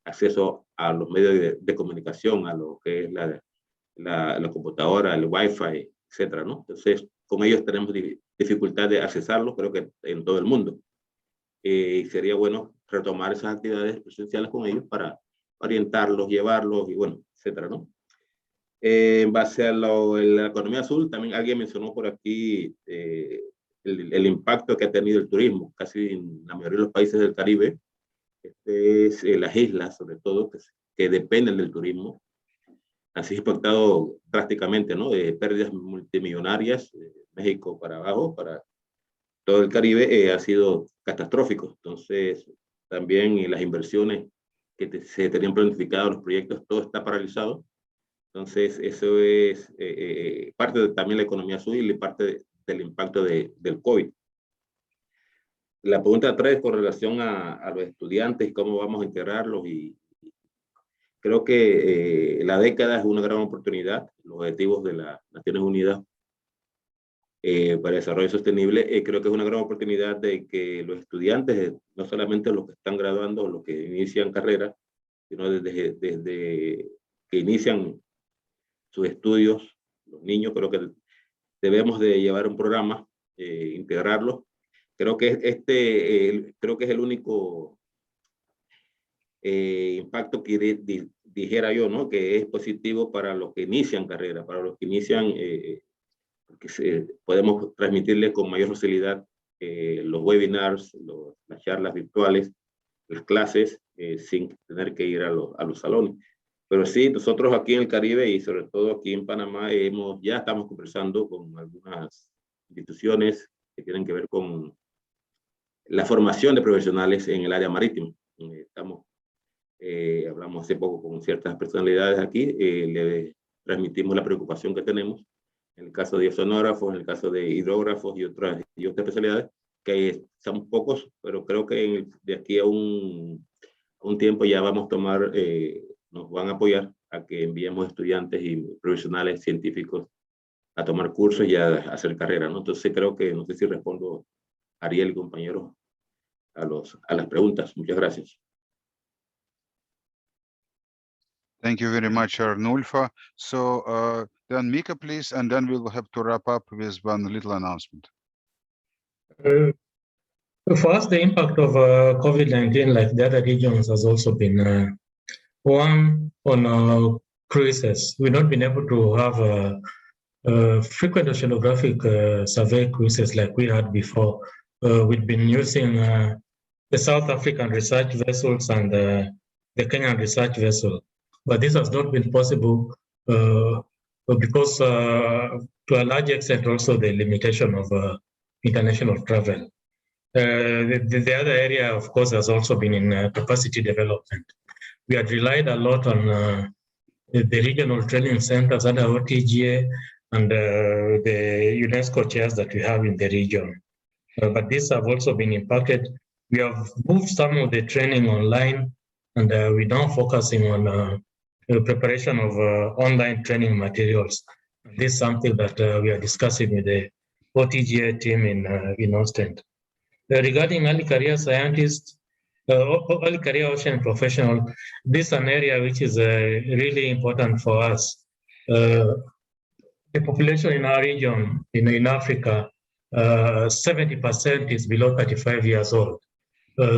acceso a los medios de comunicación, a lo que es la computadora, el Wi-Fi, etcétera, ¿no? Entonces, con ellos tenemos dificultad de accesarlos, creo que en todo el mundo. Sería bueno retomar esas actividades presenciales con ellos para orientarlos, llevarlos y bueno, etcétera, ¿no? En base a la economía azul, también alguien mencionó por aquí el impacto que ha tenido el turismo, casi en la mayoría de los países del Caribe, las islas sobre todo, que dependen del turismo, han sido impactado drásticamente, ¿no? Pérdidas multimillonarias, México para abajo, para todo el Caribe, ha sido catastrófico. Entonces, también las inversiones que se tenían planificadas, los proyectos, todo está paralizado. Entonces, eso es parte de también la economía azul y parte del impacto del COVID. La pregunta 3 con relación a los estudiantes y cómo vamos a integrarlos. Y creo que la década es una gran oportunidad. Los objetivos de las Naciones Unidas para el desarrollo sostenible, creo que es una gran oportunidad de que los estudiantes, no solamente los que están graduando o los que inician carrera, sino desde que inician sus estudios, los niños, creo que debemos de llevar un programa, integrarlos. Creo que creo que es el único impacto que dijera yo, ¿no? Que es positivo para los que inician carrera, para los que inician, porque podemos transmitirles con mayor facilidad los webinars, las charlas virtuales, las clases, sin tener que ir a los salones. Pero sí, nosotros aquí en el Caribe y sobre todo aquí en Panamá ya estamos conversando con algunas instituciones que tienen que ver con la formación de profesionales en el área marítima. Hablamos hace poco con ciertas personalidades aquí, le transmitimos la preocupación que tenemos en el caso de oceanógrafos, en el caso de hidrógrafos y otras especialidades, que son pocos, pero creo que de aquí a un tiempo ya vamos a tomar, nos van a apoyar a que enviemos estudiantes y profesionales científicos a tomar cursos y a hacer carrera, ¿no? Entonces creo que, no sé si respondo, Ariel y compañeros, a las preguntas. Muchas gracias. Thank you very much, Arnulfo. So then Mika, please, and then we will have to wrap up with one little announcement. For us, the impact of COVID-19, like the other regions, has also been one on cruises. We've not been able to have frequent oceanographic survey cruises like we had before. We've been using the South African research vessels and the Kenyan research vessel, but this has not been possible because to a large extent also the limitation of international travel. The other area, of course, has also been in capacity development. We had relied a lot on the regional training centers under OTGA and the UNESCO chairs that we have in the region. But these have also been impacted. We have moved some of the training online, and we're now focusing on the preparation of online training materials. This is something that we are discussing with the OTGA team in Ostend. Regarding early career scientists, early career ocean professional, this is an area which is really important for us. The population in our region, in Africa, 70% is below 35 years old.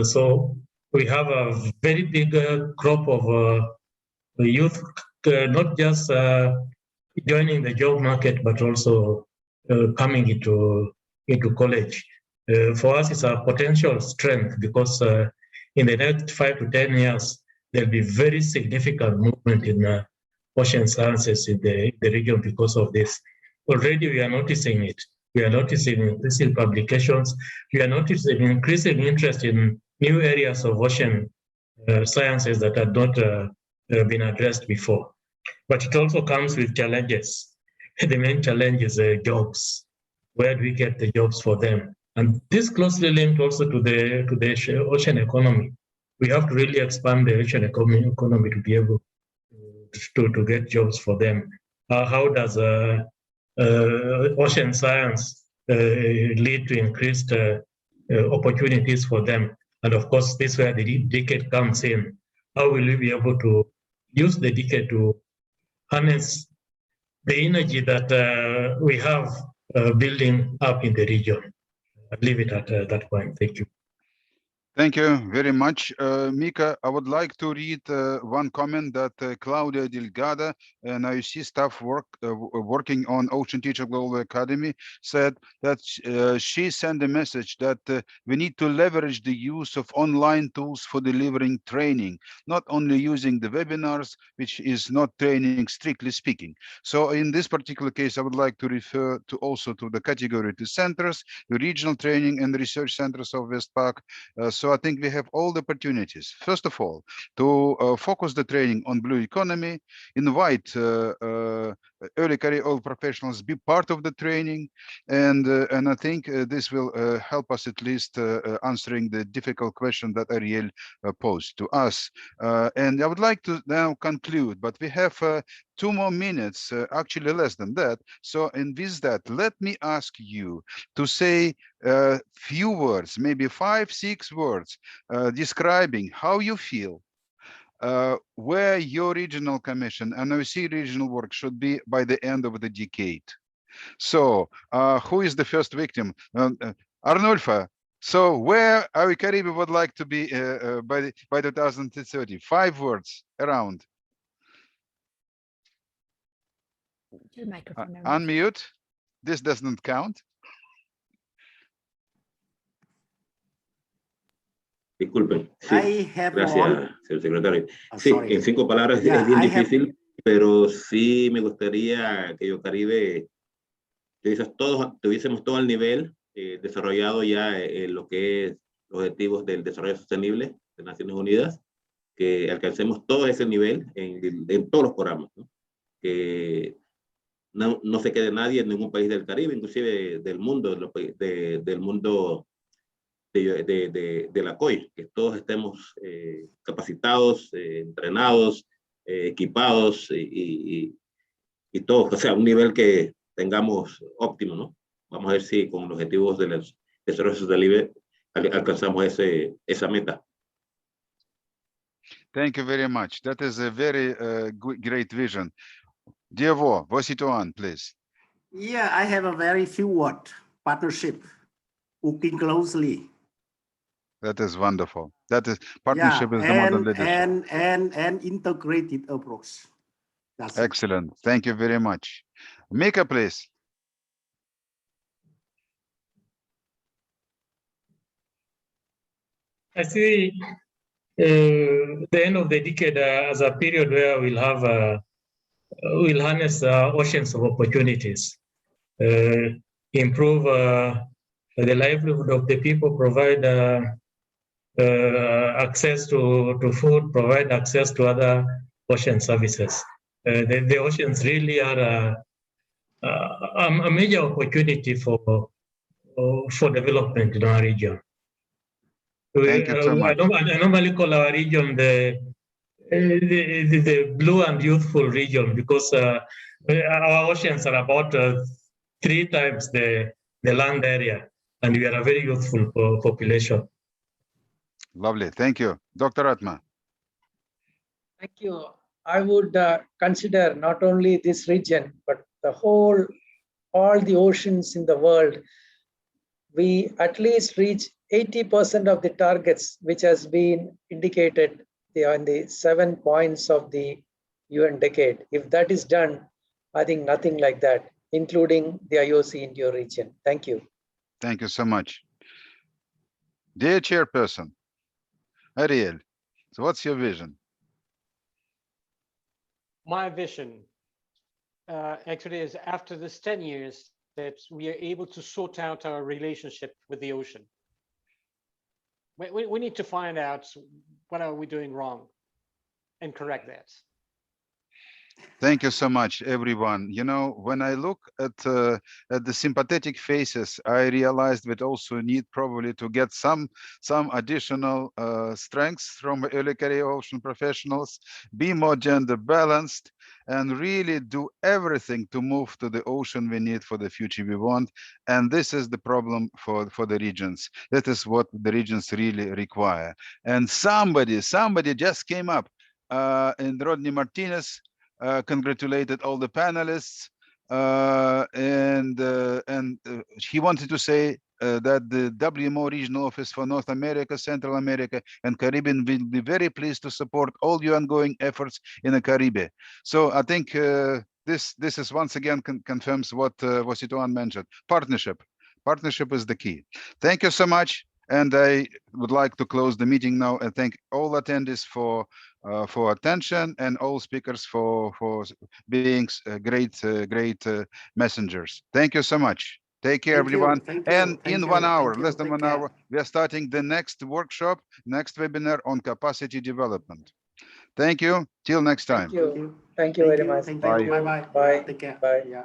So we have a very big crop of youth, not just joining the job market, but also coming into college. For us, it's a potential strength because in the next 5 to 10 years, there'll be very significant movement in ocean sciences in the region because of this. Already we are noticing it. We are noticing increasing publications. We are noticing increasing interest in new areas of ocean sciences that had not been addressed before. But it also comes with challenges. The main challenge is jobs. Where do we get the jobs for them? And this closely linked also to the ocean economy. We have to really expand the ocean economy to be able to get jobs for them. How does ocean science lead to increased opportunities for them? And of course, this is where the decade comes in. How will we be able to use the decade to harness the energy that we have building up in the region? I'll leave it at that point. Thank you. Thank you very much, Mika. I would like to read one comment that Claudia Delgado, an IOC staff working on Ocean Teacher Global Academy, said that she sent a message that we need to leverage the use of online tools for delivering training, not only using the webinars, which is not training strictly speaking. So in this particular case, I would like to refer to also to the category 2 centers, the regional training and research centers of WESTPAC. So I think we have all the opportunities, first of all, to focus the training on blue economy, invite early career oil professionals be part of the training, and I think this will help us at least answering the difficult question that Ariel posed to us. And I would like to now conclude, but we have 2 more minutes, actually less than that. So in with that, let me ask you to say a few words, maybe 5, 6 words, describing how you feel where your regional commission and IOC regional work should be by the end of the decade. So who is the first victim? Arnulfo. So where IOCARIBE would like to be by 2030? 5 words around. Your microphone. Unmute. This does not count. Disculpen. Sí, I have gracias, señor secretario. Sí, sorry. en 5 palabras es bien difícil, pero sí me gustaría que IOCARIBE tuviésemos todo el nivel desarrollado ya en lo que es los objetivos del desarrollo sostenible de Naciones Unidas, que alcancemos todo ese nivel en todos los programas, ¿no? Que no se quede nadie en ningún país del Caribe, inclusive del mundo, del mundo de la COI, que todos estemos capacitados, entrenados, equipados y todos, o sea, un nivel que tengamos óptimo, ¿no? Vamos a ver si con los objetivos del desarrollo sostenible alcanzamos esa meta. Thank you very much. That is a very great vision. Diavo, Vositoan, please. Yeah, I have a very few word: partnership, working closely. That is wonderful. That is partnership is the model leadership. And integrated approach. That's Excellent. Thank you very much. Mika, please. I see the end of the decade as a period where we'll harness oceans of opportunities, improve the livelihood of the people, provide access to food, provide access to other ocean services. The oceans really are a major opportunity for development in our region. Thank you so much. I normally call our region the blue and youthful region because our oceans are about 3 times the land area, and we are a very youthful population. Lovely. Thank you. Dr. Atma. Thank you. I would consider not only this region, but all the oceans in the world. We at least reach 80% of the targets which has been indicated in the 7 points of the UN decade. If that is done, I think nothing like that, including the IOC India region. Thank you. Thank you so much. Dear Chairperson, Ariel, so what's your vision? My vision actually is after this 10 years that we are able to sort out our relationship with the ocean. We need to find out what are we doing wrong and correct that. Thank you so much, everyone. You know, when I look at the sympathetic faces, I realized we also need probably to get some additional strengths from early career ocean professionals, be more gender balanced, and really do everything to move to the ocean we need for the future we want. And this is the problem for the regions. That is what the regions really require. And somebody just came up, and Rodney Martinez congratulated all the panelists, and he wanted to say that the WMO Regional Office for North America, Central America, and Caribbean will be very pleased to support all your ongoing efforts in the Caribbean. So I think this is once again confirms what Situan mentioned. Partnership is the key. Thank you so much. And I would like to close the meeting now and thank all attendees for attention and all speakers for being great messengers. Thank you so much. Take care, everyone. And in 1 hour, less than 1 hour, we are starting the next workshop, next webinar on capacity development. Thank you. Till next time. Thank you very much. Thank you. Bye-bye. Bye. Take care. Bye. Yeah.